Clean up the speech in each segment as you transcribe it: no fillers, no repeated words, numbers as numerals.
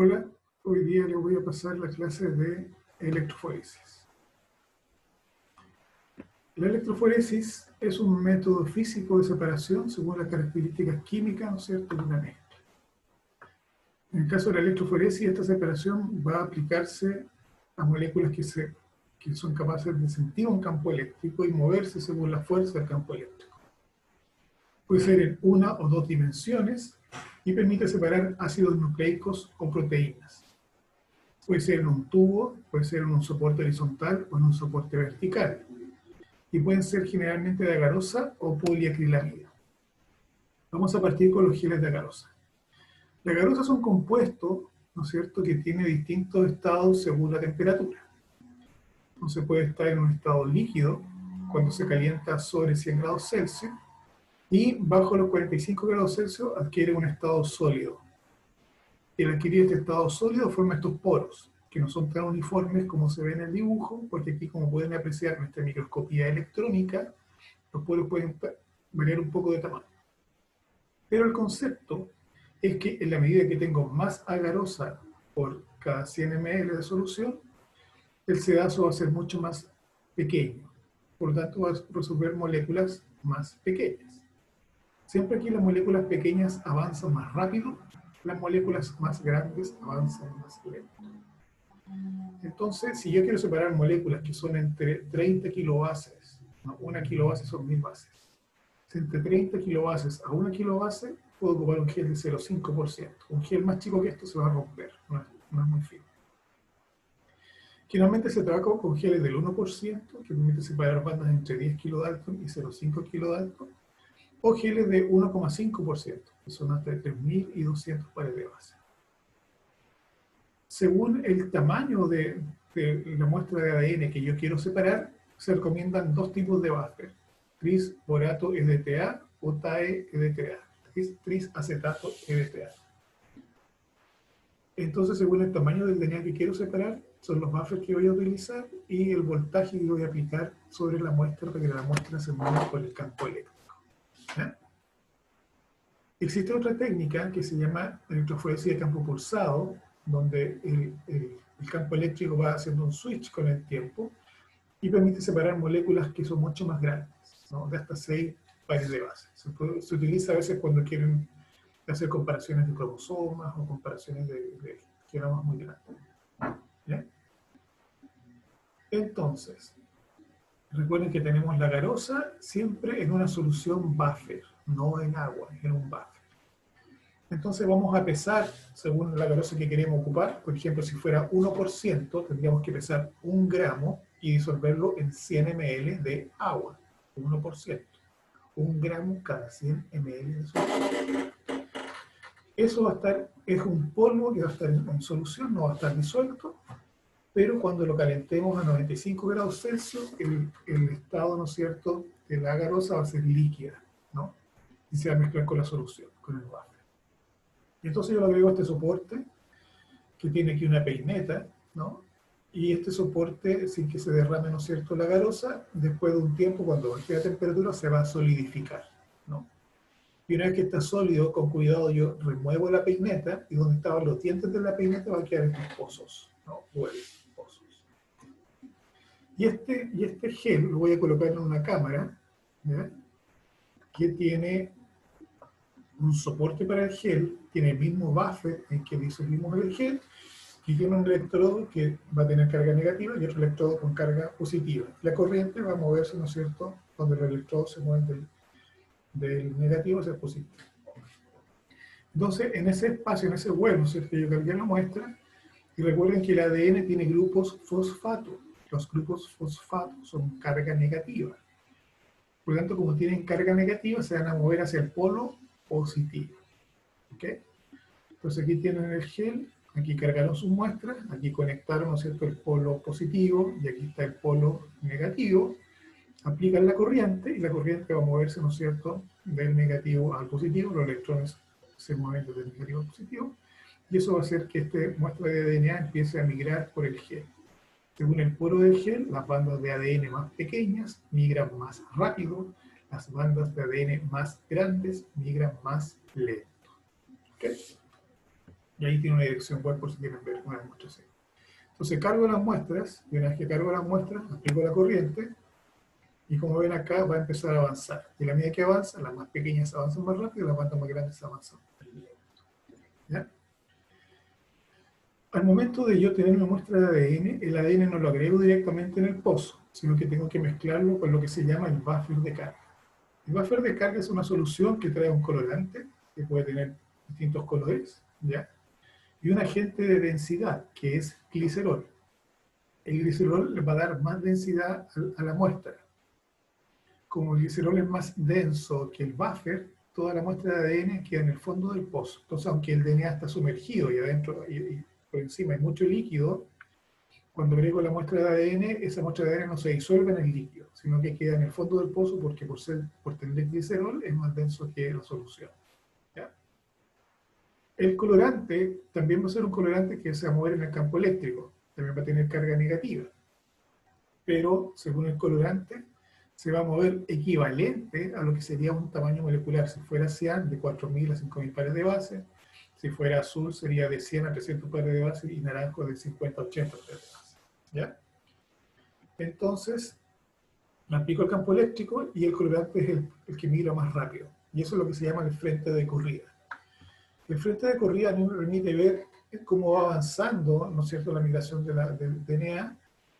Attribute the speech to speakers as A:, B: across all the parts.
A: Hola, hoy día les voy a pasar la clase de electroforesis. La electroforesis es un método físico de separación según las características químicas, ¿no es cierto?, de una mezcla. En el caso de la electroforesis, esta separación va a aplicarse a moléculas que son capaces de sentir un campo eléctrico y moverse según la fuerza del campo eléctrico. Puede ser en una o dos dimensiones y permite separar ácidos nucleicos o proteínas. Puede ser en un tubo, puede ser en un soporte horizontal o en un soporte vertical. Y pueden ser generalmente de agarosa o poliacrilamida. Vamos a partir con los geles de agarosa. La agarosa es un compuesto, ¿no es cierto?, que tiene distintos estados según la temperatura. Entonces puede estar en un estado líquido, cuando se calienta sobre 100 grados Celsius, y bajo los 45 grados Celsius adquiere un estado sólido. Y al adquirir este estado sólido forma estos poros, que no son tan uniformes como se ve en el dibujo, porque aquí, como pueden apreciar en nuestra microscopía electrónica, los poros pueden variar un poco de tamaño. Pero el concepto es que en la medida que tengo más agarosa por cada 100 ml de solución, el sedazo va a ser mucho más pequeño. Por lo tanto, va a resolver moléculas más pequeñas. Siempre que las moléculas pequeñas avanzan más rápido, las moléculas más grandes avanzan más lento. Entonces, si yo quiero separar moléculas que son entre 30 kilobases, ¿no? Una kilobase son 1000 bases. Si entre 30 kilobases a 1 kilobase, puedo ocupar un gel de 0,5%. Un gel más chico que esto se va a romper, no es muy fino. Generalmente se trabaja con geles del 1%, que permite separar bandas entre 10 kilodalton y 0,5 kilodalton, o geles de 1,5%, que son hasta 3200 pares de base. Según el tamaño de la muestra de ADN que yo quiero separar, se recomiendan dos tipos de buffer: tris-borato EDTA o TAE-EDTA, tris-acetato EDTA. Entonces, según el tamaño del DNA que quiero separar, son los buffers que voy a utilizar y el voltaje que voy a aplicar sobre la muestra para que la muestra se mueva por el campo eléctrico. ¿Ya? Existe otra técnica que se llama electroforesis de campo pulsado, donde el campo eléctrico va haciendo un switch con el tiempo y permite separar moléculas que son mucho más grandes, ¿no? De hasta 6 pares de base. Se utiliza a veces cuando quieren hacer comparaciones de cromosomas o comparaciones de genomas muy grandes. ¿Ya? Entonces, recuerden que tenemos la agarosa siempre en una solución buffer, no en agua, en un buffer. Entonces vamos a pesar según la agarosa que queremos ocupar. Por ejemplo, si fuera 1%, tendríamos que pesar 1 gramo y disolverlo en 100 ml de agua. 1%. 1 gramo cada 100 ml de solución. Eso va a estar, es un polvo que va a estar en solución, no va a estar disuelto, pero cuando lo calentemos a 95 grados Celsius, el estado, ¿no es cierto?, de la agarosa va a ser líquida, ¿no? Y se va a mezclar con la solución, con el buffer. Y entonces yo le agrego este soporte, que tiene aquí una peineta, ¿no? Y este soporte, sin que se derrame, ¿no es cierto?, la agarosa, después de un tiempo, cuando baje la temperatura, se va a solidificar, ¿no? Y una vez que está sólido, con cuidado yo remuevo la peineta, y donde estaban los dientes de la peineta van a quedar estos pozos, ¿no? Pozos. Y este gel lo voy a colocar en una cámara, ¿ya?, que tiene un soporte para el gel, tiene el mismo buffer en que disolvimos el gel, y tiene un electrodo que va a tener carga negativa y otro electrodo con carga positiva. La corriente va a moverse, ¿no es cierto?, cuando los electrodos se mueven del negativo hacia el positivo. Entonces, en ese espacio, en ese huevo, ¿cierto?, yo cargué la muestra, y recuerden que el ADN tiene grupos fosfato. Los grupos fosfato son carga negativa. Por lo tanto, como tienen carga negativa, se van a mover hacia el polo positivo. ¿Ok? Entonces aquí tienen el gel, aquí cargaron sus muestras, aquí conectaron, ¿no es cierto?, el polo positivo, y aquí está el polo negativo. Aplican la corriente, y la corriente va a moverse, ¿no es cierto?, del negativo al positivo. Los electrones se mueven desde el negativo al positivo, y eso va a hacer que esta muestra de DNA empiece a migrar por el gel. Según el poro del gel, las bandas de ADN más pequeñas migran más rápido, las bandas de ADN más grandes migran más lento. ¿Okay? Y ahí tiene una dirección web por si quieren ver una demostración. Entonces cargo las muestras, y una vez que cargo las muestras, aplico la corriente, y como ven acá va a empezar a avanzar. Y a la medida que avanza, las más pequeñas avanzan más rápido, las bandas más grandes avanzan más lento. ¿Ya? Al momento de yo tener una muestra de ADN, el ADN no lo agrego directamente en el pozo, sino que tengo que mezclarlo con lo que se llama el buffer de carga. El buffer de carga es una solución que trae un colorante, que puede tener distintos colores, ¿ya? Y un agente de densidad, que es glicerol. El glicerol le va a dar más densidad a la muestra. Como el glicerol es más denso que el buffer, toda la muestra de ADN queda en el fondo del pozo. Entonces, aunque el DNA está sumergido y adentro y por encima hay mucho líquido, cuando agrego la muestra de ADN, esa muestra de ADN no se disuelve en el líquido, sino que queda en el fondo del pozo porque por tener glicerol es más denso que la solución. ¿Ya? El colorante también va a ser un colorante que se va a mover en el campo eléctrico, también va a tener carga negativa, pero según el colorante se va a mover equivalente a lo que sería un tamaño molecular. Si fuera cian, de 4.000 a 5.000 pares de base; si fuera azul, sería de 100 a 300 pares de base; y naranjo, de 50 a 80 pares de base. ¿Ya? Entonces, aplico el campo eléctrico y el colorante es el que migra más rápido. Y eso es lo que se llama el frente de corrida. El frente de corrida a mí me permite ver cómo va avanzando, ¿no es cierto?, la migración del DNA,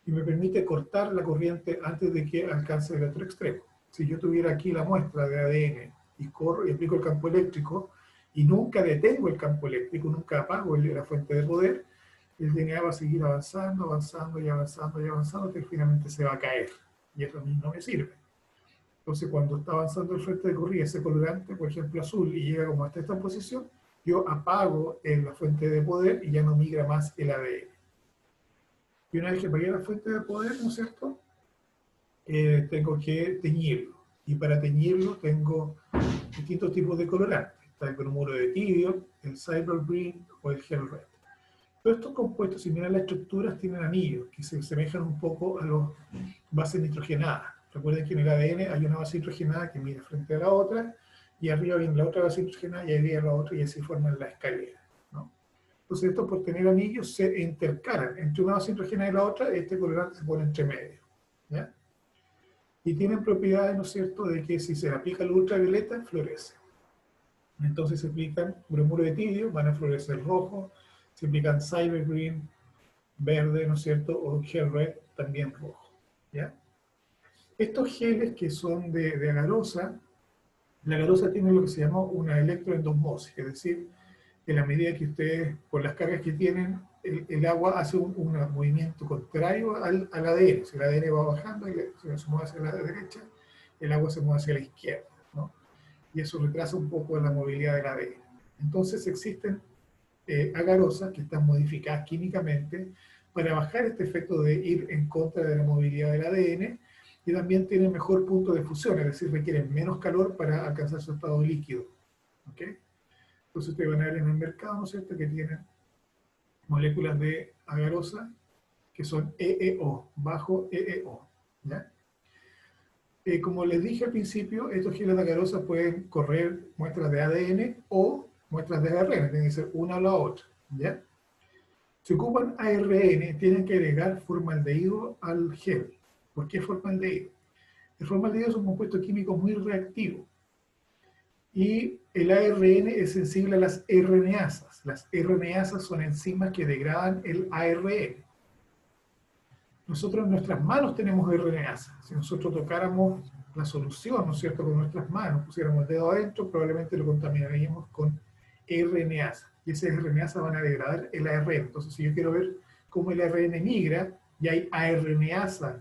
A: y me permite cortar la corriente antes de que alcance el otro extremo. Si yo tuviera aquí la muestra de ADN y corro y aplico el campo eléctrico y nunca detengo el campo eléctrico, nunca apago la fuente de poder, el DNA va a seguir avanzando, avanzando y avanzando y avanzando, que finalmente se va a caer. Y eso a mí no me sirve. Entonces, cuando está avanzando el frente de corrida, ese colorante, por ejemplo azul, y llega como hasta esta posición, yo apago la fuente de poder y ya no migra más el ADN. Y una vez que apagué la fuente de poder, ¿no es cierto?, tengo que teñirlo. Y para teñirlo tengo distintos tipos de colorantes. Está el bromuro de tidio, el Cyber Green o el Gel Red. Todos estos compuestos, si miran las estructuras, tienen anillos que se asemejan un poco a las bases nitrogenadas. Recuerden que en el ADN hay una base nitrogenada que mira frente a la otra, y arriba viene la otra base nitrogenada, y ahí viene la otra, y así forman la escalera, ¿no? Entonces, estos, por tener anillos, se intercalan entre una base nitrogenada y la otra. Este colorante se pone entre medio, ¿ya? Y tienen propiedades, ¿no es cierto?, de que si se le aplica la ultravioleta, florece. Entonces se aplican bromuro de tidio, van a florecer rojo; se aplican Cyber Green, verde, ¿no es cierto?, o Gel Red, también rojo, ¿ya? Estos geles que son de agarosa, la agarosa tiene lo que se llama una electroendosmosis, es decir, en la medida que ustedes, por las cargas que tienen, el agua hace un movimiento contrario al ADN. Si el ADN va bajando y se mueve hacia la derecha, el agua se mueve hacia la izquierda, ¿no? Y eso retrasa un poco la movilidad del ADN. Entonces existen agarosas que están modificadas químicamente para bajar este efecto de ir en contra de la movilidad del ADN, y también tienen mejor punto de fusión, es decir, requieren menos calor para alcanzar su estado líquido. ¿Ok? Entonces ustedes van a ver en el mercado, ¿no es cierto?, que tienen moléculas de agarosa que son EEO, bajo EEO, ¿ya? Como les dije al principio, estos geles de agarosa pueden correr muestras de ADN o muestras de ARN, tienen que ser una o la otra, ¿ya? Si ocupan ARN, tienen que agregar formaldehído al gel. ¿Por qué formaldehído? El formaldehído es un compuesto químico muy reactivo, y el ARN es sensible a las RNasas. Las RNasas son enzimas que degradan el ARN. Nosotros en nuestras manos tenemos RNasas. Si nosotros tocáramos la solución, ¿no es cierto?, con nuestras manos, pusiéramos el dedo adentro, probablemente lo contaminaríamos con RNasa. Y esas RNasas van a degradar el ARN. Entonces, si yo quiero ver cómo el ARN migra y hay ARNasa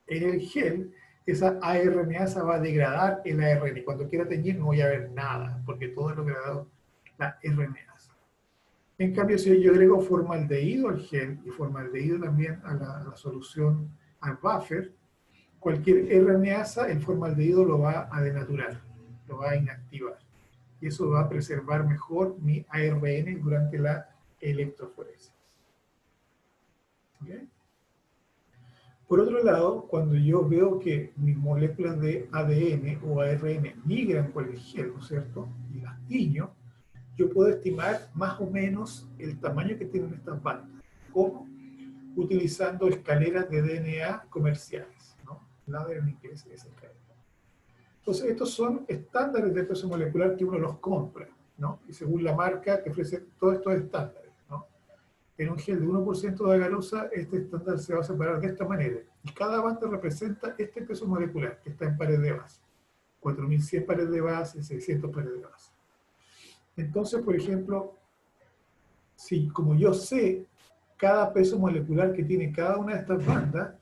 A: en el gel, esa ARNasa va a degradar el ARN. Y cuando quiera teñir no voy a ver nada, porque todo es lo degradado la RNasa. En cambio, si yo agrego formaldehído al gel y formaldehído también a la solución, al buffer, cualquier RNasa, el formaldehído lo va a denaturar, lo va a inactivar. Y eso va a preservar mejor mi ARN durante la electroforesis. ¿Okay? Por otro lado, cuando yo veo que mis moléculas de ADN o ARN migran por el gel, ¿no es cierto?, y las tiño, yo puedo estimar más o menos el tamaño que tienen estas bandas. ¿Cómo? Utilizando escaleras de DNA comerciales, ¿no? Ladder en inglés es escalera. Entonces, estos son estándares de peso molecular que uno los compra, ¿no? Y según la marca te ofrece todos estos estándares, ¿no? En un gel de 1% de agarosa, este estándar se va a separar de esta manera. Y cada banda representa este peso molecular que está en pares de base. 4100 pares de base, 600 pares de base. Entonces, por ejemplo, si como yo sé cada peso molecular que tiene cada una de estas bandas,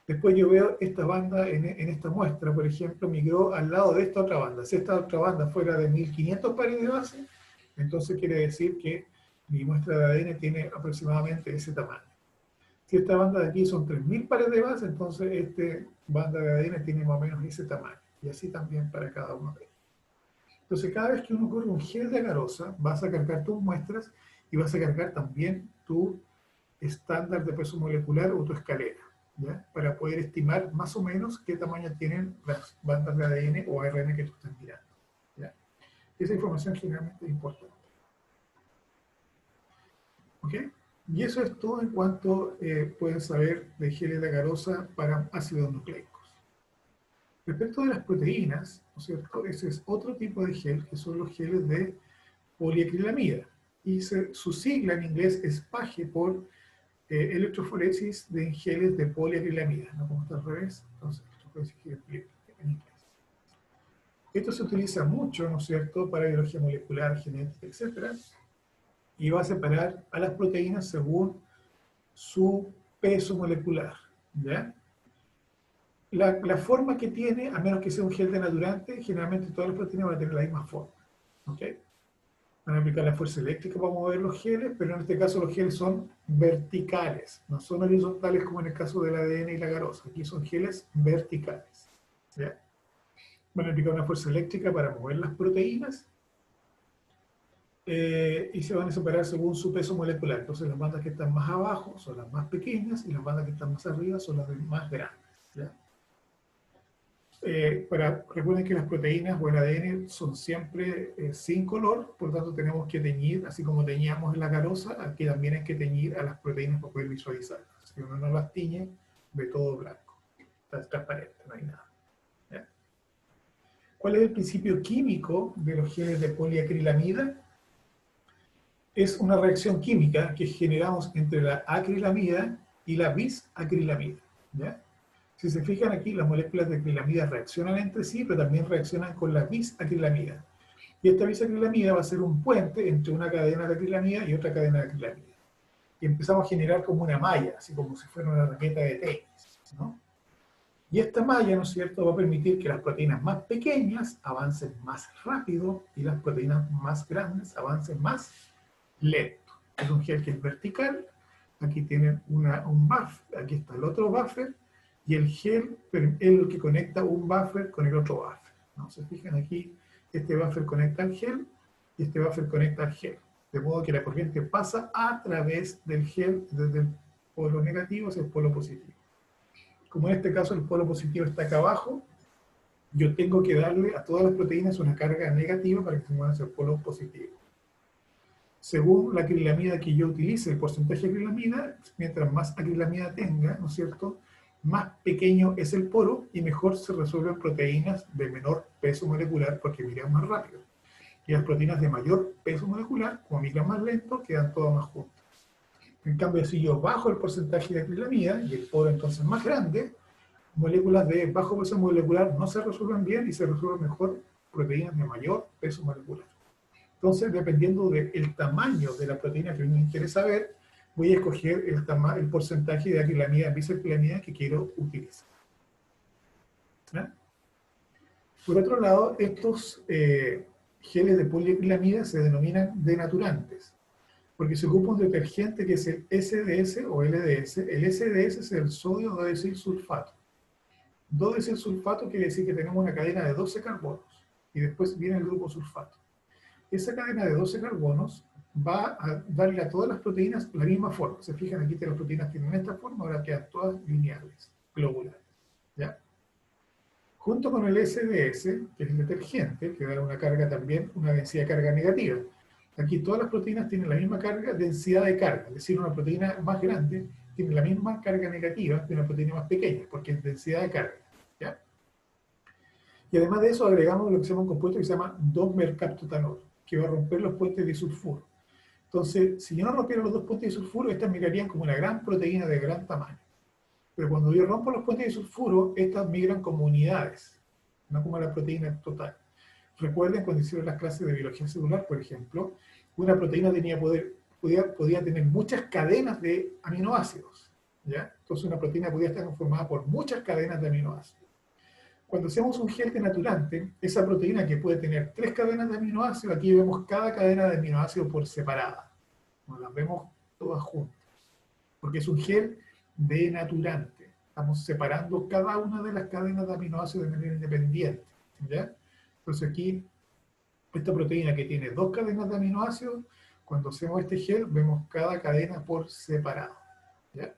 A: después yo veo esta banda en esta muestra, por ejemplo, migró al lado de esta otra banda. Si esta otra banda fuera de 1500 pares de base, entonces quiere decir que mi muestra de ADN tiene aproximadamente ese tamaño. Si esta banda de aquí son 3000 pares de base, entonces esta banda de ADN tiene más o menos ese tamaño. Y así también para cada uno de ellos. Entonces, cada vez que uno corre un gel de agarosa, vas a cargar tus muestras y vas a cargar también tu estándar de peso molecular o tu escalera, ¿ya? Para poder estimar más o menos qué tamaño tienen las bandas de ADN o ARN que tú estás mirando, ¿ya? Esa información generalmente es importante. ¿Ok? Y eso es todo en cuanto pueden saber de geles de agarosa para ácidos nucleicos. Respecto de las proteínas, ¿no es cierto? Ese es otro tipo de gel, que son los geles de poliacrilamida. Y su sigla en inglés es PAGE por electroforesis de geles de poliacrilamida, ¿no? Como está al revés, entonces electroforesis en inglés. Esto se utiliza mucho, ¿no es cierto?, para biología molecular, genética, etc. Y va a separar a las proteínas según su peso molecular, ¿ya? La forma que tiene, a menos que sea un gel denaturante, generalmente todas las proteínas van a tener la misma forma, ¿ok? Van a aplicar la fuerza eléctrica para mover los geles, pero en este caso los geles son verticales, no son horizontales como en el caso del ADN y la agarosa. Aquí son geles verticales, ¿ya? Van a aplicar una fuerza eléctrica para mover las proteínas y se van a separar según su peso molecular. Entonces las bandas que están más abajo son las más pequeñas y las bandas que están más arriba son las más grandes, ¿ya? Recuerden que las proteínas o el ADN son siempre sin color, por lo tanto tenemos que teñir, así como teñíamos en la agarosa, aquí también hay que teñir a las proteínas para poder visualizarlas. Si uno no las tiñe, ve todo blanco, está transparente, no hay nada. ¿Ya? ¿Cuál es el principio químico de los geles de poliacrilamida? Es una reacción química que generamos entre la acrilamida y la bisacrilamida, ¿ya? Si se fijan aquí, las moléculas de acrilamida reaccionan entre sí, pero también reaccionan con la bisacrilamida. Y esta bisacrilamida va a ser un puente entre una cadena de acrilamida y otra cadena de acrilamida. Y empezamos a generar como una malla, así como si fuera una raqueta de tenis, ¿no? Y esta malla, ¿no es cierto?, va a permitir que las proteínas más pequeñas avancen más rápido y las proteínas más grandes avancen más lento. Es un gel que es vertical, aquí tienen un buffer, aquí está el otro buffer, y el gel es el que conecta un buffer con el otro buffer, ¿no? Se fijan aquí, este buffer conecta al gel y este buffer conecta al gel. De modo que la corriente pasa a través del gel desde el polo negativo hacia el polo positivo. Como en este caso el polo positivo está acá abajo, yo tengo que darle a todas las proteínas una carga negativa para que se muevan hacia el polo positivo. Según la acrilamida que yo utilice, el porcentaje de acrilamida, mientras más acrilamida tenga, ¿no es cierto?, más pequeño es el poro y mejor se resuelven proteínas de menor peso molecular porque migran más rápido. Y las proteínas de mayor peso molecular, como migran más lento, quedan todas más juntas. En cambio, si yo bajo el porcentaje de acrilamida y el poro entonces más grande, moléculas de bajo peso molecular no se resuelven bien y se resuelven mejor proteínas de mayor peso molecular. Entonces, dependiendo del tamaño de la proteína que me interesa ver, voy a escoger el porcentaje de acrilamida, bisacrilamida que quiero utilizar. ¿Ya? Por otro lado, estos geles de poliacrilamida se denominan denaturantes, porque se ocupa un detergente que es el SDS o LDS. El SDS es el sodio dodesilsulfato. Dodesilsulfato quiere decir que tenemos una cadena de 12 carbonos y después viene el grupo sulfato. Esa cadena de 12 carbonos va a darle a todas las proteínas la misma forma. Se fijan aquí que las proteínas tienen esta forma, ahora quedan todas lineales, globulares, ¿ya? Junto con el SDS, que es el detergente, que da una carga también, una densidad de carga negativa. Aquí todas las proteínas tienen la misma carga, densidad de carga, es decir, una proteína más grande tiene la misma carga negativa que una proteína más pequeña, porque es densidad de carga. ¿Ya? Y además de eso agregamos lo que se llama un compuesto que se llama 2-mercaptotanol, que va a romper los puentes disulfuro. Entonces, si yo no rompiera los dos puentes disulfuro, estas migrarían como una gran proteína de gran tamaño. Pero cuando yo rompo los puentes disulfuro, estas migran como unidades, no como la proteína total. Recuerden cuando hicieron las clases de biología celular, por ejemplo, una proteína podía tener muchas cadenas de aminoácidos. ¿Ya? Entonces una proteína podía estar conformada por muchas cadenas de aminoácidos. Cuando hacemos un gel denaturante, esa proteína que puede tener 3 cadenas de aminoácidos, aquí vemos cada cadena de aminoácidos por separada. No las vemos todas juntas. Porque es un gel denaturante. Estamos separando cada una de las cadenas de aminoácidos de manera independiente. ¿Ya? Entonces aquí, esta proteína que tiene 2 cadenas de aminoácidos, cuando hacemos este gel, vemos cada cadena por separado. ¿Ya?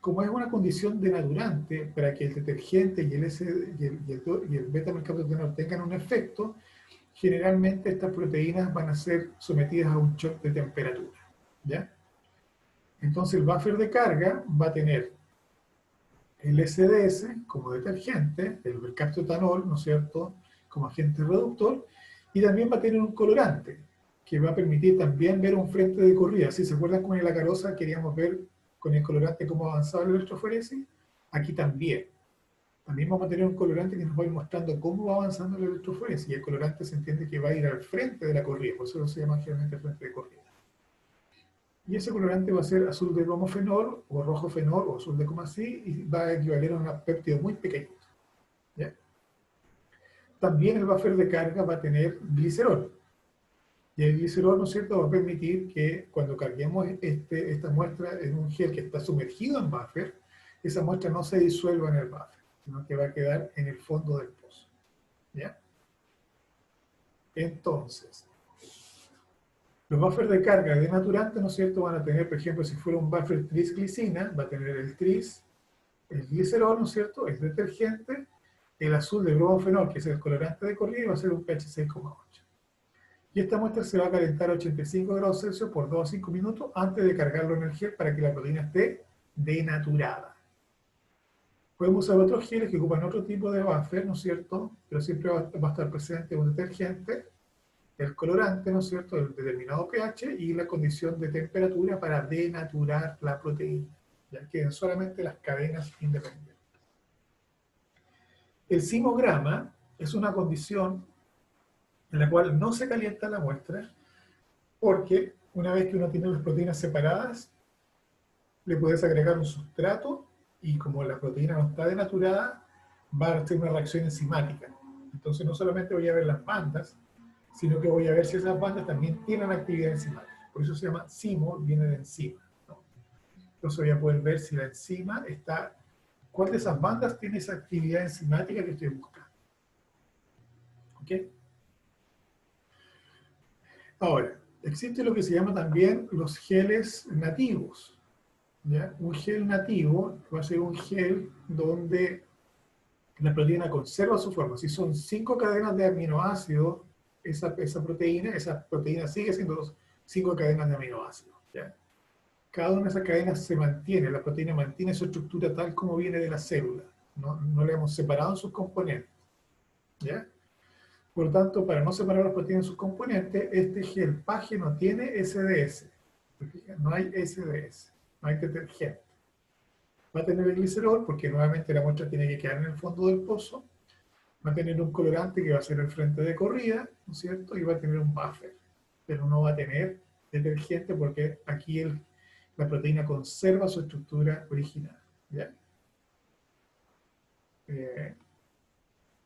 A: Como es una condición denaturante para que el detergente y el beta-mercaptotanol tengan un efecto, generalmente estas proteínas van a ser sometidas a un shock de temperatura. ¿Ya? Entonces el buffer de carga va a tener el SDS como detergente, el mercaptotanol, ¿no es cierto?, como agente reductor, y también va a tener un colorante, que va a permitir también ver un frente de corrida. Si se acuerdan con el acarosa queríamos ver con el colorante cómo avanzaba la electroforesis, aquí también. También vamos a tener un colorante que nos va a ir mostrando cómo va avanzando la electroforesis, y el colorante se entiende que va a ir al frente de la corrida, por eso se llama generalmente frente de corrida. Y ese colorante va a ser azul de bromofenol, o rojo fenol, o azul de comasí, y va a equivaler a un péptido muy pequeño. ¿Ya? También el buffer de carga va a tener glicerol. Y el glicerol, ¿no es cierto?, va a permitir que cuando carguemos esta muestra en un gel que está sumergido en buffer, esa muestra no se disuelva en el buffer, sino que va a quedar en el fondo del pozo. ¿Ya? Entonces, los buffers de carga denaturantes, ¿no es cierto?, van a tener, por ejemplo, si fuera un buffer tris-glicina, va a tener el tris, el glicerol, ¿no es cierto?, el detergente, el azul de bromofenol, que es el colorante de corrida, y va a ser un pH 6,8. Y esta muestra se va a calentar a 85 grados Celsius por 2 a 5 minutos antes de cargarlo en el gel para que la proteína esté denaturada. Podemos usar otros geles que ocupan otro tipo de buffer, ¿no es cierto?, pero siempre va a estar presente un detergente, el colorante, ¿no es cierto?, el determinado pH y la condición de temperatura para denaturar la proteína. Ya quedan solamente las cadenas independientes. El simograma es una condición en la cual no se calienta la muestra, porque una vez que uno tiene las proteínas separadas, le puedes agregar un sustrato y como la proteína no está denaturada, va a hacer una reacción enzimática. Entonces no solamente voy a ver las bandas, sino que voy a ver si esas bandas también tienen actividad enzimática. Por eso se llama simo, viene de enzima, ¿no? Entonces voy a poder ver si la enzima está, cuál de esas bandas tiene esa actividad enzimática que estoy buscando. ¿Ok? Ahora, existe lo que se llama también los geles nativos. ¿Ya? Un gel nativo va a ser un gel donde la proteína conserva su forma. Si son 5 cadenas de aminoácidos, esa proteína sigue siendo 5 cadenas de aminoácidos. ¿Ya? Cada una de esas cadenas se mantiene, la proteína mantiene su estructura tal como viene de la célula. No le hemos separado en sus componentes. ¿Ya? Por lo tanto, para no separar las proteínas en sus componentes, este gel PAGE no tiene SDS. No hay SDS, no hay detergente. Va a tener el glicerol, porque nuevamente la muestra tiene que quedar en el fondo del pozo. Va a tener un colorante que va a ser el frente de corrida, ¿no es cierto? Y va a tener un buffer. Pero no va a tener detergente porque aquí la proteína conserva su estructura original. ¿Ya?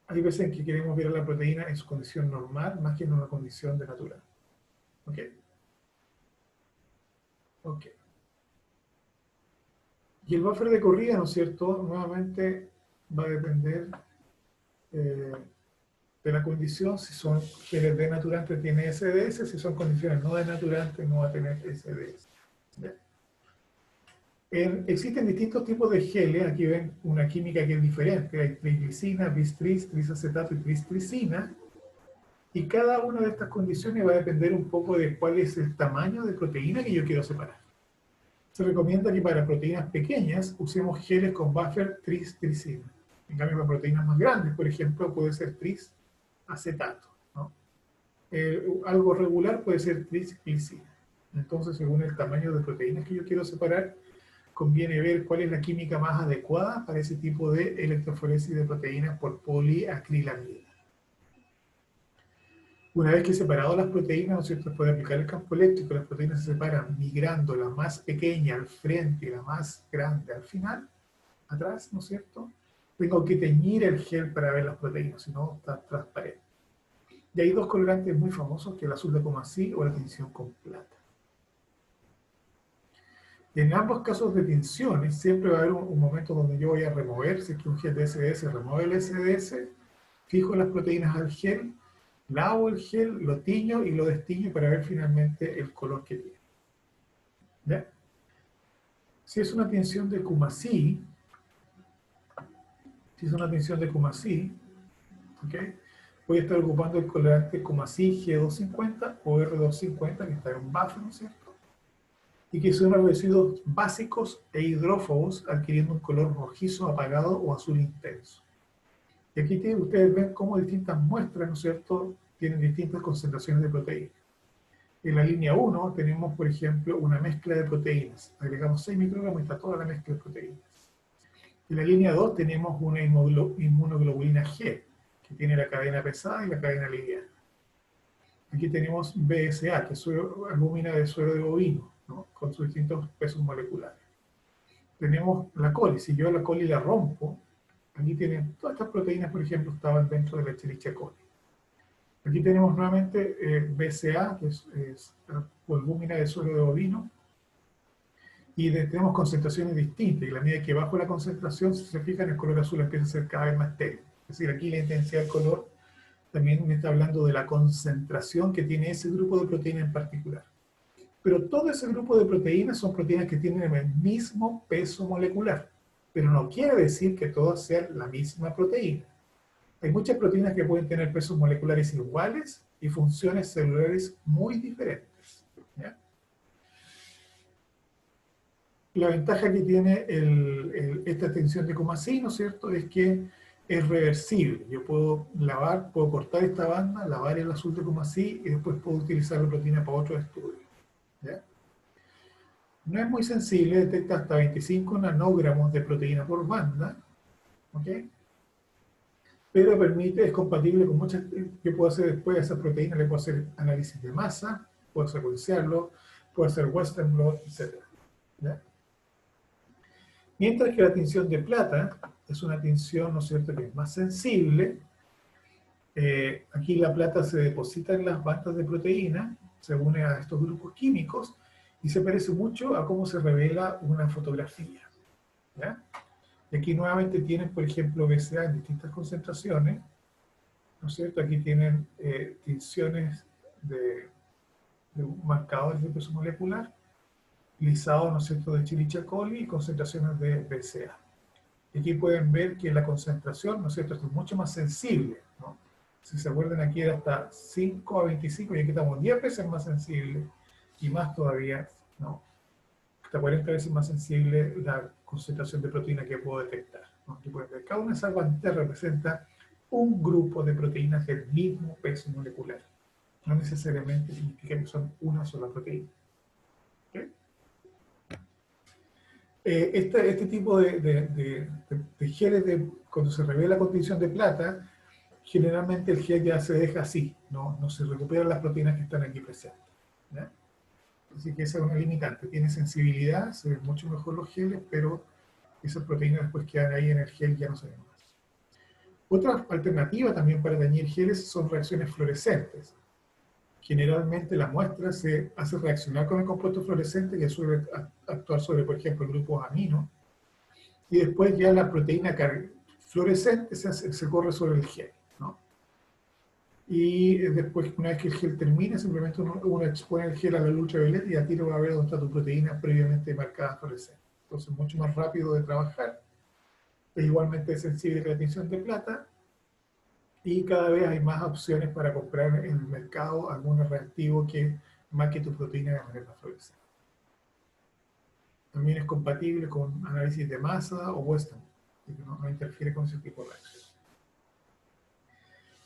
A: Hay veces en que queremos ver a la proteína en su condición normal, más que en una condición de natural. ¿Ok? Ok. Y el buffer de corrida, ¿no es cierto?, nuevamente va a depender de la condición. Si son geles denaturantes tiene SDS, si son condiciones no denaturantes no va a tener SDS. ¿Ya? Existen distintos tipos de geles. Aquí ven una química que es diferente. Hay triglicina, bis-tris, trisacetato y tris-tricina. Y cada una de estas condiciones va a depender un poco de cuál es el tamaño de proteína que yo quiero separar. Se recomienda que para proteínas pequeñas usemos geles con buffer tris-glicina. En cambio, para proteínas más grandes, por ejemplo, puede ser tris-acetato, ¿no? Algo regular puede ser tris-glicina. Entonces, según el tamaño de proteínas que yo quiero separar, conviene ver cuál es la química más adecuada para ese tipo de electroforesis de proteínas por poliacrilamida. Una vez que he separado las proteínas, ¿no es cierto?, puede aplicar el campo eléctrico, las proteínas se separan migrando la más pequeña al frente y la más grande al final, atrás, ¿no es cierto? Tengo que teñir el gel para ver las proteínas, si no está transparente. Y hay dos colorantes muy famosos, que es el azul de Comasí o la tinción con plata. En ambos casos de tinciones, siempre va a haber un momento donde yo voy a remover, si es que un gel de SDS remueve el SDS, fijo las proteínas al gel, lavo el gel, lo tiño y lo destiño para ver finalmente el color que tiene. ¿Ya? Si es una tinción de Comasí, ¿okay?, voy a estar ocupando el colorante Comasí G250 o R250, que está en un buffer, ¿no es cierto?, y que son los residuos básicos e hidrófobos, adquiriendo un color rojizo apagado o azul intenso. Y aquí ustedes ven cómo distintas muestras, ¿no es cierto?, tienen distintas concentraciones de proteínas. En la línea 1 tenemos, por ejemplo, una mezcla de proteínas. Agregamos 6 microgramos y está toda la mezcla de proteínas. En la línea 2 tenemos una inmunoglobulina G, que tiene la cadena pesada y la cadena liviana. Aquí tenemos BSA, que es albúmina de suero de bovino, ¿no?, con sus distintos pesos moleculares. Tenemos la coli. Si yo a la coli la rompo, aquí tienen todas estas proteínas, por ejemplo, estaban dentro de la Escherichia coli. Aquí tenemos nuevamente BCA, que es albúmina de suero de bovino, y tenemos concentraciones distintas, y a la medida que bajo la concentración, si se fijan, el color azul empieza a ser cada vez más tenue. Es decir, aquí la intensidad del color también me está hablando de la concentración que tiene ese grupo de proteínas en particular. Pero todo ese grupo de proteínas son proteínas que tienen el mismo peso molecular, pero no quiere decir que todas sean la misma proteína. Hay muchas proteínas que pueden tener pesos moleculares iguales y funciones celulares muy diferentes, ¿ya? La ventaja que tiene esta tensión de Comasí, ¿no es cierto?, es que es reversible. Yo puedo lavar, puedo cortar esta banda, lavar el azul de Comasí y después puedo utilizar la proteína para otros estudios, ¿ya? No es muy sensible, detecta hasta 25 nanogramos de proteína por banda, ¿ok? Pero permite, es compatible con muchas, yo puedo hacer después de esa proteína, le puedo hacer análisis de masa, puedo secuenciarlo, puedo hacer western blot, etc. ¿Ya? Mientras que la tinción de plata es una tinción, ¿no es cierto?, que es más sensible. Aquí la plata se deposita en las bandas de proteína, se une a estos grupos químicos y se parece mucho a cómo se revela una fotografía, ¿ya? Y aquí nuevamente tienen, por ejemplo, BCA en distintas concentraciones, ¿no es cierto? Aquí tienen tinciones de marcadores de peso molecular, lisado, ¿no es cierto?, de Escherichia coli y concentraciones de BCA. Y aquí pueden ver que la concentración, ¿no es cierto?, esto es mucho más sensible, ¿no? Si se acuerdan, aquí era hasta 5 a 25 y aquí estamos 10 veces más sensible y más todavía, ¿no?, hasta 40 veces más sensible la concentración de proteína que puedo detectar, ¿no? Aquí pueden ver, cada una de esas banderas representa un grupo de proteínas del mismo peso molecular. No necesariamente significa que son una sola proteína. ¿Okay? Este tipo de geles, cuando se revela la condición de plata, generalmente el gel ya se deja así, no se recuperan las proteínas que están aquí presentes, ¿ya? Así que esa es una limitante. Tiene sensibilidad, se ven mucho mejor los geles, pero esas proteínas después quedan ahí en el gel, ya no se ven más. Otra alternativa también para teñir geles son reacciones fluorescentes. Generalmente la muestra se hace reaccionar con el compuesto fluorescente que suele actuar sobre, por ejemplo, grupos amino, y después ya la proteína fluorescente se corre sobre el gel, ¿no? Y después, una vez que el gel termina, simplemente uno expone el gel a la luz ultravioleta y a ti va a ver dónde está tu proteína previamente marcada fluorescente. Entonces, mucho más rápido de trabajar, es igualmente sensible que la tinción de plata, Y cada vez hay más opciones para comprar en el mercado algunos reactivos que marque tu proteína de manera fluorescente. También es compatible con análisis de masa o Western, así que no interfiere con ese tipo de reacción.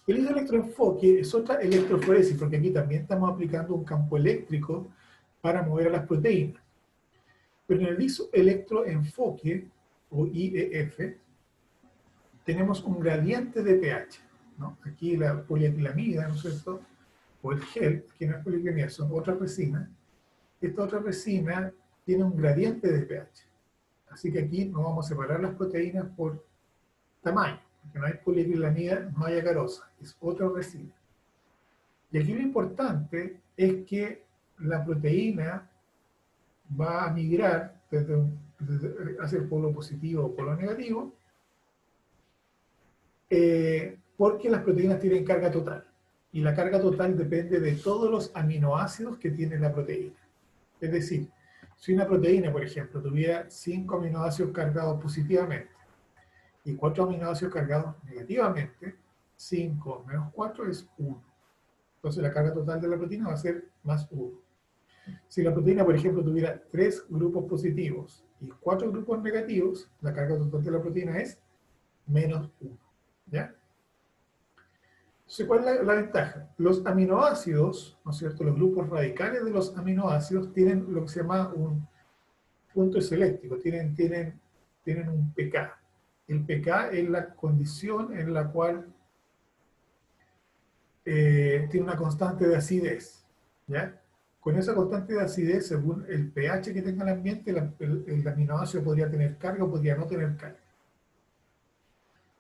A: El isoelectroenfoque es otra electroforesis, porque aquí también estamos aplicando un campo eléctrico para mover a las proteínas. Pero en el isoelectroenfoque, o IEF, tenemos un gradiente de pH, ¿no? Aquí la poliacrilamida, ¿no es cierto? O el gel, que no es poliacrilamida, son otra resina. Esta otra resina tiene un gradiente de pH. Así que aquí no vamos a separar las proteínas por tamaño, porque no hay poliacrilamida, no hay acarosa, es otra resina. Y aquí lo importante es que la proteína va a migrar hacia el polo positivo o polo negativo, porque las proteínas tienen carga total. Y la carga total depende de todos los aminoácidos que tiene la proteína. Es decir, si una proteína, por ejemplo, tuviera 5 aminoácidos cargados positivamente y 4 aminoácidos cargados negativamente, 5 menos 4 es 1. Entonces la carga total de la proteína va a ser más 1. Si la proteína, por ejemplo, tuviera 3 grupos positivos y 4 grupos negativos, la carga total de la proteína es menos 1. ¿Ya? Entonces, ¿cuál es la ventaja? Los aminoácidos, ¿no es cierto? Los grupos radicales de los aminoácidos tienen lo que se llama un punto isoeléctrico, tienen un pK. El pK es la condición en la cual tiene una constante de acidez, ¿ya? Con esa constante de acidez, según el pH que tenga el ambiente, el aminoácido podría tener carga o podría no tener carga.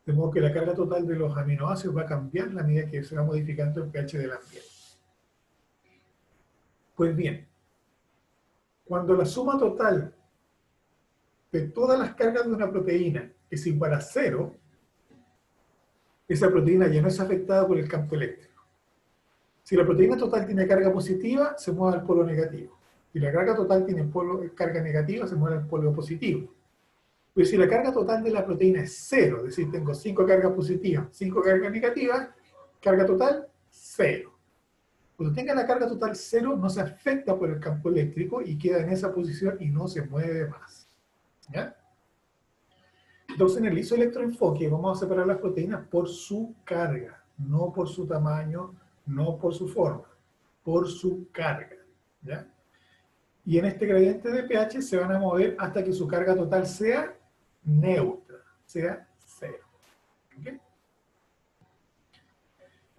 A: De modo que la carga total de los aminoácidos va a cambiar a la medida que se va modificando el pH del ambiente. Pues bien, cuando la suma total de todas las cargas de una proteína es igual a 0, esa proteína ya no es afectada por el campo eléctrico. Si la proteína total tiene carga positiva, se mueve al polo negativo. Si la carga total tiene carga negativa, se mueve al polo positivo. Pero si la carga total de la proteína es 0, es decir, tengo 5 cargas positivas, 5 cargas negativas, carga total 0. Cuando tenga la carga total 0, no se afecta por el campo eléctrico y queda en esa posición y no se mueve más. ¿Ya? Entonces, en el isoelectroenfoque vamos a separar las proteínas por su carga, no por su tamaño, no por su forma, por su carga. ¿Ya? Y en este gradiente de pH se van a mover hasta que su carga total sea neutra, sea 0. ¿Okay?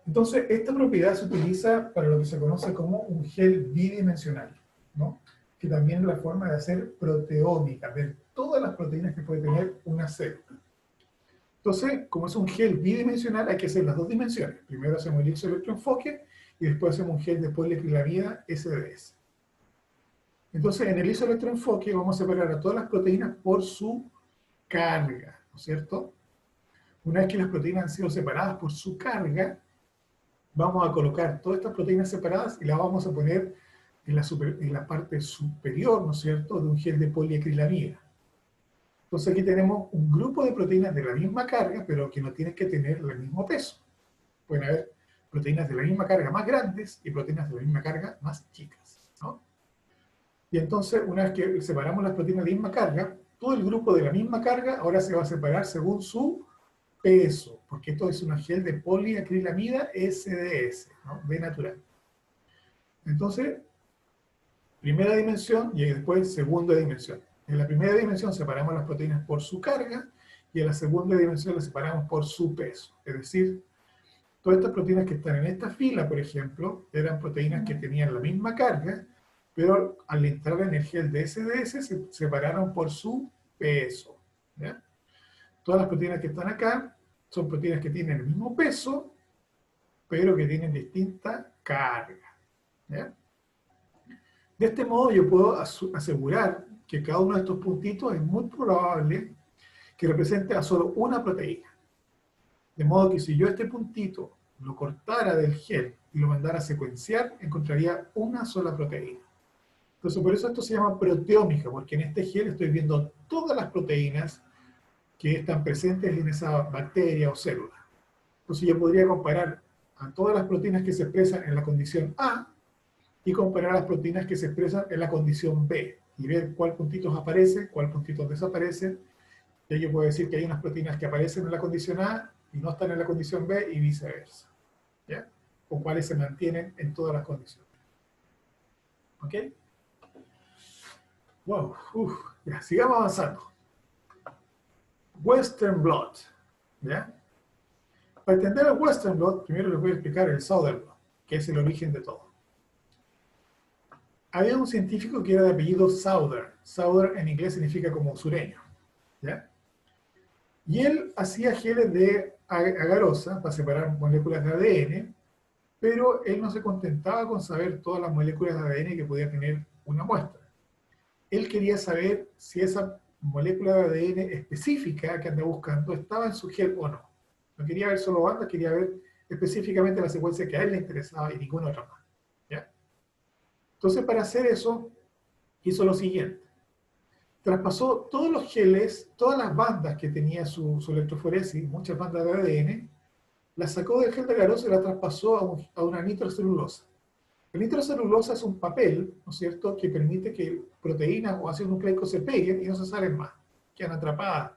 A: Entonces, esta propiedad se utiliza para lo que se conoce como un gel bidimensional, ¿no? Que también es la forma de hacer proteómica, ver todas las proteínas que puede tener una célula. Entonces, como es un gel bidimensional, hay que hacer las dos dimensiones. Primero hacemos el isoelectroenfoque y después hacemos un gel de poliacrilamida SDS. Entonces, en el isoelectroenfoque vamos a separar a todas las proteínas por su carga, ¿no es cierto? Una vez que las proteínas han sido separadas por su carga, vamos a colocar todas estas proteínas separadas y las vamos a poner en la parte superior, ¿no es cierto?, de un gel de poliacrilamida. Entonces aquí tenemos un grupo de proteínas de la misma carga, pero que no tienen que tener el mismo peso. Pueden haber proteínas de la misma carga más grandes y proteínas de la misma carga más chicas, ¿no? Y entonces, una vez que separamos las proteínas de la misma carga, todo el grupo de la misma carga ahora se va a separar según su peso, porque esto es una gel de poliacrilamida SDS, ¿no? B natural. Entonces, primera dimensión y después segunda dimensión. En la primera dimensión separamos las proteínas por su carga y en la segunda dimensión las separamos por su peso. Es decir, todas estas proteínas que están en esta fila, por ejemplo, eran proteínas que tenían la misma carga, pero al entrar en el gel de SDS se separaron por su peso. ¿Ya? Todas las proteínas que están acá son proteínas que tienen el mismo peso, pero que tienen distinta carga. ¿Ya? De este modo yo puedo asegurar que cada uno de estos puntitos es muy probable que represente a solo una proteína. De modo que si yo este puntito lo cortara del gel y lo mandara a secuenciar, encontraría una sola proteína. Entonces por eso esto se llama proteómica, porque en este gel estoy viendo todas las proteínas que están presentes en esa bacteria o célula. Entonces yo podría comparar a todas las proteínas que se expresan en la condición A y comparar las proteínas que se expresan en la condición B y ver cuál puntitos aparecen, cuál puntitos desaparecen. Y yo puedo decir que hay unas proteínas que aparecen en la condición A y no están en la condición B y viceversa. ¿Ya? O cuáles se mantienen en todas las condiciones. ¿Ok? Wow, ya, sigamos avanzando. Western blot. ¿Ya? Para entender el Western blot, primero les voy a explicar el Southern blot, que es el origen de todo. Había un científico que era de apellido Souther. Souther en inglés significa como sureño. ¿Ya? Y él hacía geles de agarosa para separar moléculas de ADN, pero él no se contentaba con saber todas las moléculas de ADN que podía tener una muestra. Él quería saber si esa molécula de ADN específica que anda buscando estaba en su gel o no. No quería ver solo bandas, quería ver específicamente la secuencia que a él le interesaba y ninguna otra más. ¿Ya? Entonces, para hacer eso, hizo lo siguiente. Traspasó todos los geles, todas las bandas que tenía su electroforesis, muchas bandas de ADN, las sacó del gel de agarosa y la traspasó a una nitrocelulosa. La nitrocelulosa es un papel, ¿no es cierto?, que permite que proteínas o ácidos nucleicos se peguen y no se salen más, quedan atrapadas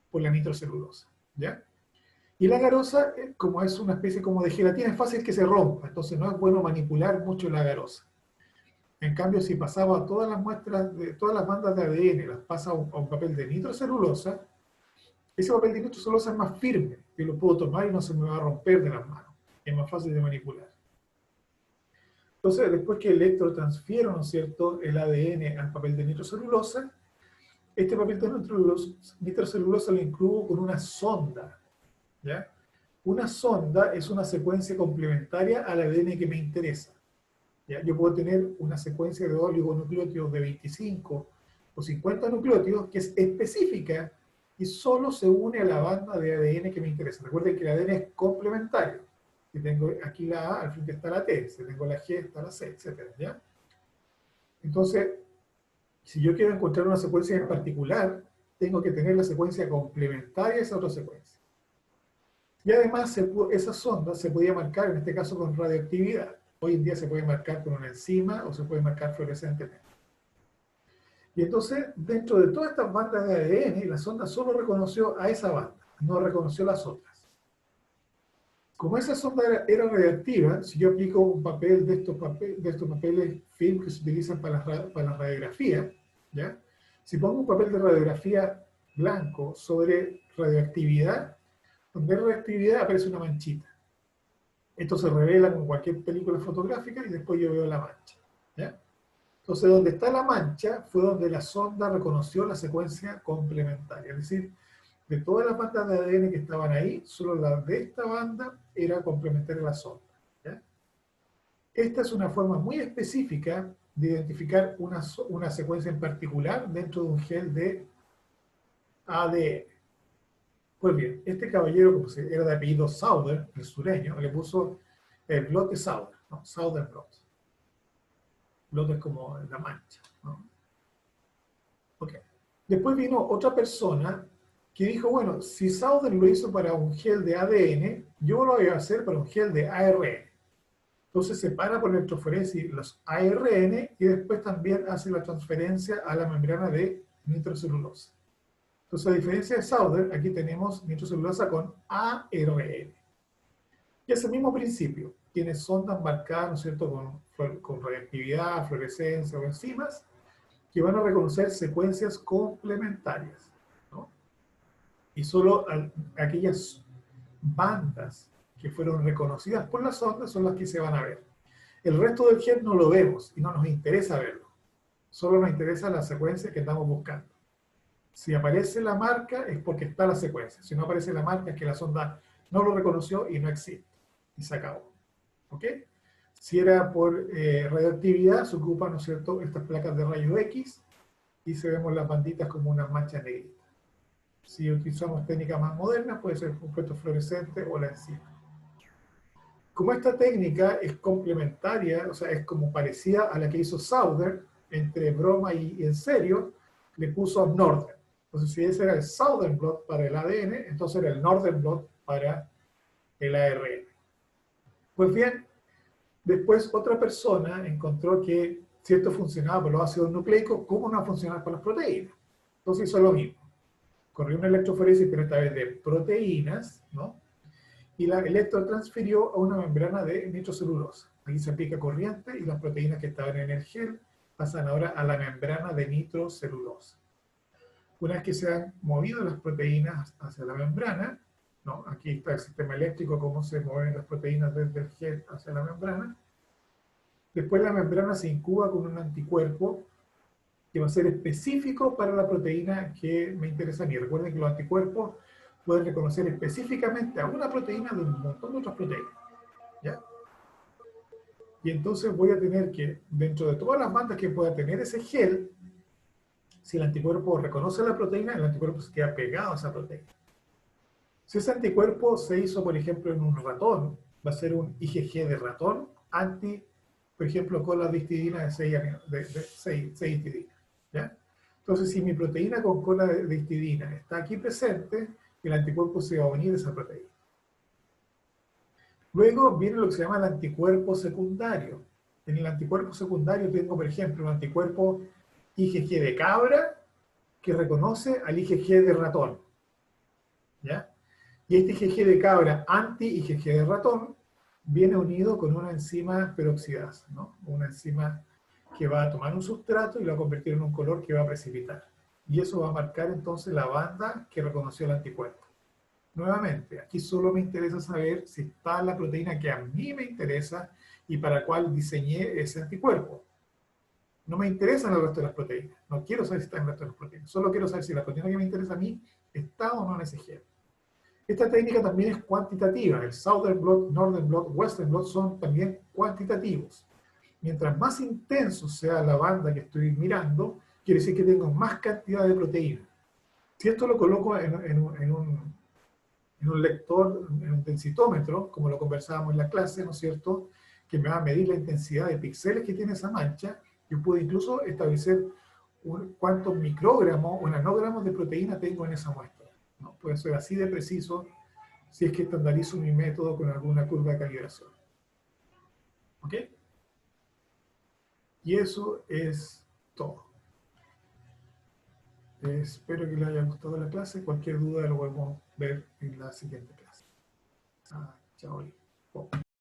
A: por la nitrocelulosa, ¿ya? Y la agarosa, como es una especie como de gelatina, es fácil que se rompa, entonces no es bueno manipular mucho la agarosa. En cambio, si pasaba todas las muestras, de todas las bandas de ADN, las pasa a un papel de nitrocelulosa, ese papel de nitrocelulosa es más firme, que lo puedo tomar y no se me va a romper de las manos, es más fácil de manipular. Entonces, después que electrotransfiero, ¿no es cierto?, el ADN al papel de nitrocelulosa, este papel de nitrocelulosa lo incluyo con una sonda, ¿ya? Una sonda es una secuencia complementaria al ADN que me interesa. ¿Ya? Yo puedo tener una secuencia de oligonucleótidos de 25 o 50 nucleótidos que es específica y solo se une a la banda de ADN que me interesa. Recuerden que el ADN es complementario. Si tengo aquí la A, al frente está la T. Si tengo la G, está la C, etc. ¿Ya? Entonces, si yo quiero encontrar una secuencia en particular, tengo que tener la secuencia complementaria a esa otra secuencia. Y además, esa sonda se podía marcar, en este caso, con radioactividad. Hoy en día se puede marcar con una enzima o se puede marcar fluorescentemente. Y entonces, dentro de todas estas bandas de ADN, la sonda solo reconoció a esa banda, no reconoció las otras. Como esa sonda era radioactiva, si yo aplico un papel de estos papeles film que se utilizan para la radiografía, ¿ya? Si pongo un papel de radiografía blanco sobre radioactividad, donde hay radioactividad aparece una manchita. Esto se revela con cualquier película fotográfica y después yo veo la mancha. ¿Ya? Entonces, donde está la mancha fue donde la sonda reconoció la secuencia complementaria. Es decir, de todas las bandas de ADN que estaban ahí, solo la de esta banda era complementaria a la sonda. ¿Ya? Esta es una forma muy específica de identificar una secuencia en particular dentro de un gel de ADN. Pues bien, este caballero, como era de apellido Souther, el sureño, le puso el blot de Souther, ¿no? Southern blot. Blot es como la mancha, ¿no? Ok. Después vino otra persona que dijo, bueno, si Souther lo hizo para un gel de ADN, yo lo voy a hacer para un gel de ARN. Entonces separa por electroforesis los ARN y después también hace la transferencia a la membrana de nitrocelulosa. Entonces, a diferencia de Souther, aquí tenemos nitrocelulosa con ARN. Y ese mismo principio, tiene sondas marcadas, ¿no es cierto?, con radioactividad, fluorescencia o enzimas, que van a reconocer secuencias complementarias, ¿no? Y solo aquellas bandas que fueron reconocidas por la sonda son las que se van a ver. El resto del gen no lo vemos y no nos interesa verlo. Solo nos interesa la secuencia que estamos buscando. Si aparece la marca es porque está la secuencia. Si no aparece la marca es que la sonda no lo reconoció y no existe. Y se acabó. ¿Ok? Si era por radioactividad, se ocupan, ¿no es cierto?, estas placas de rayos X y se vemos las banditas como unas manchas negritas. Si utilizamos técnicas más modernas, puede ser el compuesto fluorescente o la enzima. Como esta técnica es complementaria, o sea, es como parecida a la que hizo Souther, entre broma y en serio, le puso Northern. Entonces, si ese era el Southern blot para el ADN, entonces era el Northern blot para el ARN. Pues bien, después otra persona encontró que si esto funcionaba por los ácidos nucleicos, ¿cómo no va a funcionar para las proteínas? Entonces hizo lo mismo. Corrió una electroforesis, pero esta vez de proteínas, ¿no? Y la electrotransfirió a una membrana de nitrocelulosa. Aquí se aplica corriente y las proteínas que estaban en el gel pasan ahora a la membrana de nitrocelulosa. Una vez que se han movido las proteínas hacia la membrana, ¿no? Aquí está el sistema eléctrico, cómo se mueven las proteínas desde el gel hacia la membrana. Después la membrana se incuba con un anticuerpo que va a ser específico para la proteína que me interesa a mí. Recuerden que los anticuerpos pueden reconocer específicamente a una proteína de un montón de otras proteínas. ¿Ya? Y entonces voy a tener que, dentro de todas las bandas que pueda tener ese gel, si el anticuerpo reconoce la proteína, el anticuerpo se queda pegado a esa proteína. Si ese anticuerpo se hizo, por ejemplo, en un ratón, va a ser un IgG de ratón anti, por ejemplo, con la histidina de 6 histidina. ¿Ya? Entonces, si mi proteína con cola de histidina está aquí presente, el anticuerpo se va a unir a esa proteína. Luego viene lo que se llama el anticuerpo secundario. En el anticuerpo secundario tengo, por ejemplo, un anticuerpo IgG de cabra que reconoce al IgG de ratón. ¿Ya? Y este IgG de cabra anti-IgG de ratón viene unido con una enzima peroxidasa, ¿no? Una enzima que va a tomar un sustrato y lo va a convertir en un color que va a precipitar. Y eso va a marcar entonces la banda que reconoció el anticuerpo. Nuevamente, aquí solo me interesa saber si está la proteína que a mí me interesa y para la cual diseñé ese anticuerpo. No me interesan el resto de las proteínas. No quiero saber si está en el resto de las proteínas. Solo quiero saber si la proteína que me interesa a mí está o no en ese gen. Esta técnica también es cuantitativa. El Southern Blot, Northern Blot, Western Blot son también cuantitativos. Mientras más intenso sea la banda que estoy mirando, quiere decir que tengo más cantidad de proteína. Si esto lo coloco en un lector, en un densitómetro, como lo conversábamos en la clase, ¿no es cierto?, que me va a medir la intensidad de píxeles que tiene esa mancha, yo puedo incluso establecer cuántos microgramos o nanogramos de proteína tengo en esa muestra, ¿no? Puede ser así de preciso si es que estandarizo mi método con alguna curva de calibración. ¿Ok? Y eso es todo. Espero que les haya gustado la clase. Cualquier duda lo podemos ver en la siguiente clase. Chao.